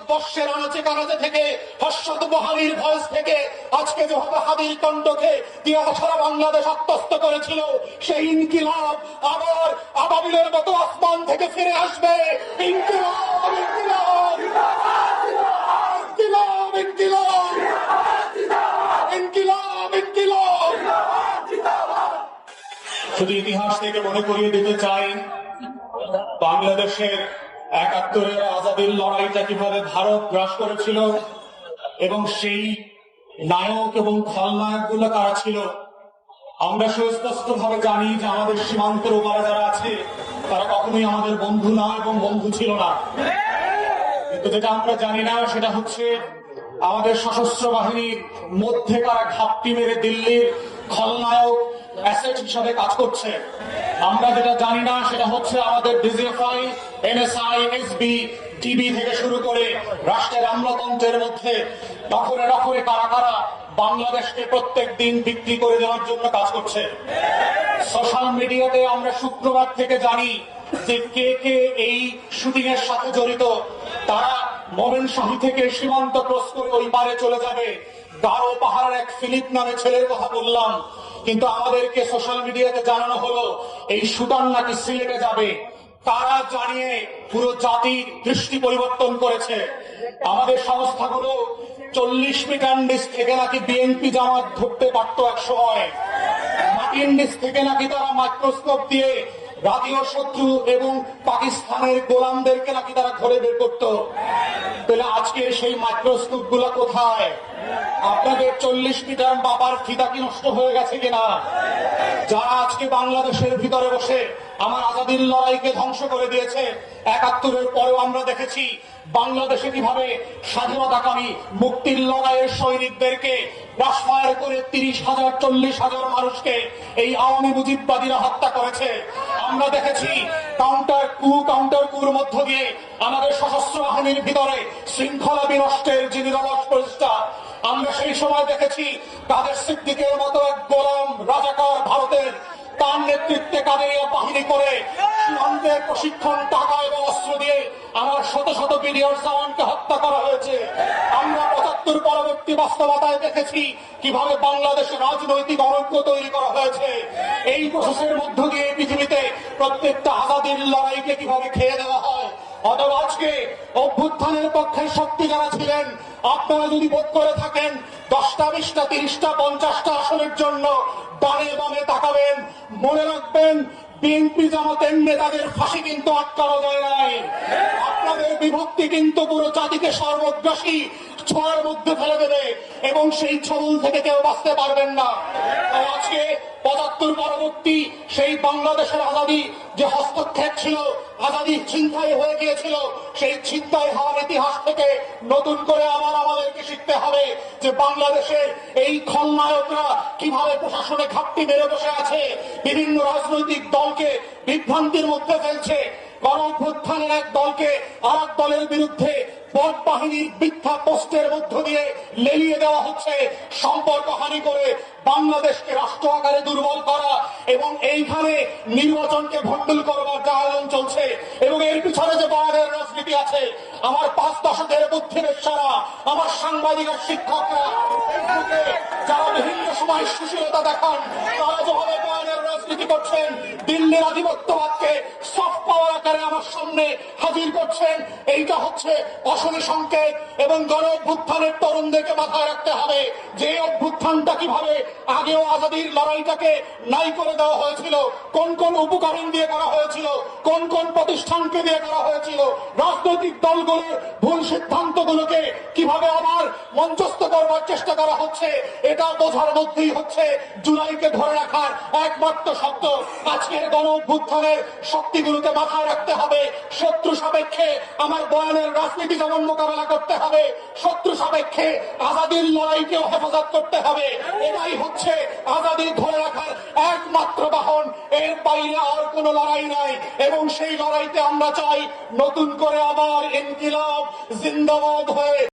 ভারতবর্ষের আনাচে কানাচে থেকে হর্ষদ বহালির ভয়েস থেকে আজকে যেভাবে হাদির কণ্ঠকে দিয়ে সারা বাংলাদেশ আত্মস্থ করেছিল, সেই ইনকিলাব আবার আবাবিলের মতো আসমান থেকে ফিরে আসবে। ইনকিলাব, ইনকিলাব, ইনকিলাব, ইনকিলাব, ইনকিলাব, ইনকিলাব। শুধু ইতিহাস থেকে মনে করিয়ে দিতে চাই, বাংলাদেশের ৭১-এর আজাদির লড়াইটা কিভাবে ভারত গ্রাস করেছিল এবং সেই নায়ক এবং খলনায়ক গুলো কারা ছিল। আমরা সুস্পষ্ট ভাবে জানি যে আমাদের সীমান্তের ওপারে যারা আছে তারা কখনোই আমাদের বন্ধু না এবং বন্ধু ছিল না। কিন্তু যেটা আমরা জানি না সেটা হচ্ছে আমাদের সশস্ত্র বাহিনীর মধ্যে কারা ঘাপটি মেরে দিল্লির খলনায়ক অ্যাসেট হিসাবে কাজ করছে। আমরা যেটা জানি না সেটা হচ্ছে আমাদের ডিজিএফআই, এনএসআই, এসবি, টিবি থেকে শুরু করে রাষ্ট্রের আমলাতন্ত্রের মধ্যে নখরে নখরে কারা কারা বাংলাদেশকে প্রত্যেক দিন বিক্রি করে দেওয়ার জন্য কাজ করছে। সোশ্যাল মিডিয়াতে আমরা শুক্রবার থেকে জানি যে কে কে এই শুটিং এর সাথে জড়িত। তারা ময়মনসিংহ থেকে সীমান্ত ক্রস করে ওই পারে চলে যাবে। গারো পাহাড়ের এক ফিলিপ নামে ছেলের কথা বললাম, কিন্তু আমাদেরকে সোশ্যাল মিডিয়াতে জানানো হলো এই শুটার নাকি সিলেটে যাবে। তারা জানিয়ে পুরো জাতির দৃষ্টি পরিবর্তন করেছে। আমাদের সংস্থাগুলো 40 মিটার নিচ থেকে নাকি বিএনপি জামাত ধরতে পারত এক সময়। মাটির নিচ থেকে নাকি তারা মাইক্রোস্কোপ দিয়ে জাতীয় শত্রু এবং পাকিস্তানের গোলামদেরকে নাকি তারা ধরে বের করত। তাহলে আজকে সেই মাইক্রোস্কোপ গুলো কোথায়? আপনাদের 40 মিটার বাবার ফিতা কি নষ্ট হয়ে গেছে কিনা? যারা আজকে বাংলাদেশের ভিতরে বসে আমার আজাদির লড়াইকে ধ্বংস করে দিয়েছে, ৭১-এর পরেও আমরা দেখেছি বাংলাদেশে কিভাবে স্বাধীনতাকামী মুক্তির লড়াইয়ের সৈনিকদেরকে ক্রসফায়ার করে ৩০,০০০, ৪০,০০০ মানুষকে এই আওয়ামী মুজিববাদীরা হত্যা করেছে। আমরা দেখেছি কাউন্টার কুর মধ্য দিয়ে আমাদের সশস্ত্র বাহিনীর ভিতরে শৃঙ্খলা বিনষ্টের যে নিরলস প্রচেষ্টা। আমরা সেই সময় দেখেছি কাদের সিদ্দিকের মতো এক গোলাম রাজাকার ভারতের, তার নেতৃত্বে কাদেরিয়া বাহিনী করে সীমান্তের প্রশিক্ষণ, টাকা এবং অস্ত্র দিয়ে আমার শত শত বিডিআর জওয়ানকে হত্যা করা হয়েছে। আমরা ৭৫ পরবর্তী বাস্তবতায় দেখেছি কিভাবে বাংলাদেশের রাজনৈতিক অনৈক্য তৈরি করা হয়েছে। এই প্রসেসের মধ্য দিয়ে পৃথিবীতে প্রত্যেকটা আজাদির লড়াইকে কিভাবে খেয়ে দেওয়া হয়। অথবা আজকে অভ্যুত্থানের পক্ষে শক্তি যারা ছিলেন, আপনারা যদি বোধ করে থাকেন 10টা, 20টা, 30টা, 50টা আসনের জন্য ডানে বামে তাকাবেন, মনে রাখবেন বিএনপি জামাতের নেতাদের ফাঁসি কিন্তু আটকানো যায় নাই। আপনাদের বিভক্তি কিন্তু পুরো জাতিকে সর্বগ্রাসী ছোঁয়ার মধ্যে ফেলে দেবে এবং সেই ছবল থেকে কেউ বাঁচতে পারবেন না। আজকে ৭৫ পরবর্তী সেই বাংলাদেশের আজাদী যে হস্তক্ষেপ ছিল, আজাদী ছিনতাই হয়ে গিয়েছিল, সেই ছিনতাই হওয়ার ইতিহাস থেকে নতুন করে আবার আমাদেরকে শিখতে হবে যে বাংলাদেশের এই খলনায়করা কিভাবে প্রশাসনে ঘাপটি মেরে বসে আছে, বিভিন্ন রাজনৈতিক দলকে বিভ্রান্তির মধ্যে ফেলছে। গণঅভ্যুত্থানের এক দলকে আর এক দলের বিরুদ্ধে বট বাহিনীর মিথ্যা পোস্টের মধ্য দিয়ে লেলিয়ে দেওয়া হচ্ছে, সম্পর্ক হানি করে বাংলাদেশকে রাষ্ট্র আকারে দুর্বল করা এবং এইখানে নির্বাচনকে ভণ্ডুল করবার যে আয়োজন চলছে এবং এর পিছনে যে বয়ানের রাজনীতি আছে। আমার 5 দশকের বুদ্ধিবেশারা, আমার সাংবাদিকের শিক্ষকরা, যারা বিভিন্ন সময় সুশীলতা দেখান, তারা যেভাবে বয়ানের রাজনীতি করছেন, দিল্লির আধিপত্যবাদকে সফট পাওয়ার আকারে আমার সামনে হাজির করছেন, এইটা হচ্ছে অশনি সংকেত। এবং গণ অভ্যুত্থানের তরুণদেরকে মাথায় রাখতে হবে যে অভ্যুত্থানটা কিভাবে আগেও আজাদির লড়াইটাকে নাই করে দেওয়া হয়েছিল, কোন কোন উপকরণ দিয়ে করা হয়েছিল, কোন কোন প্রতিষ্ঠানকে দিয়ে করা হয়েছিল, রাজনৈতিক দলগুলোর ভুল সিদ্ধান্তগুলোকে কিভাবে আবার মঞ্চস্থ করবার চেষ্টা করা হচ্ছে। এটা বোঝার মধ্যেই হচ্ছে জুলাইকে ধরে রাখার একমাত্র শব্দ। আজকের গণ অভ্যুত্থানের শক্তিগুলোকে মাথায় রাখতে হবে। শত্রু সাপেক্ষে আমার বয়ানের রাজনীতি যেমন মোকাবেলা করতে হবে, শত্রু সাপেক্ষে আজাদির লড়াইকেও হেফাজত করতে হবে। এটাই হচ্ছে আজাদি ধরে রাখার একমাত্র বাহন। এর বাইরে আর কোনো লড়াই নাই এবং সেই লড়াইতে আমরা চাই নতুন করে আবার ইনকিলাব জিন্দাবাদ হয়ে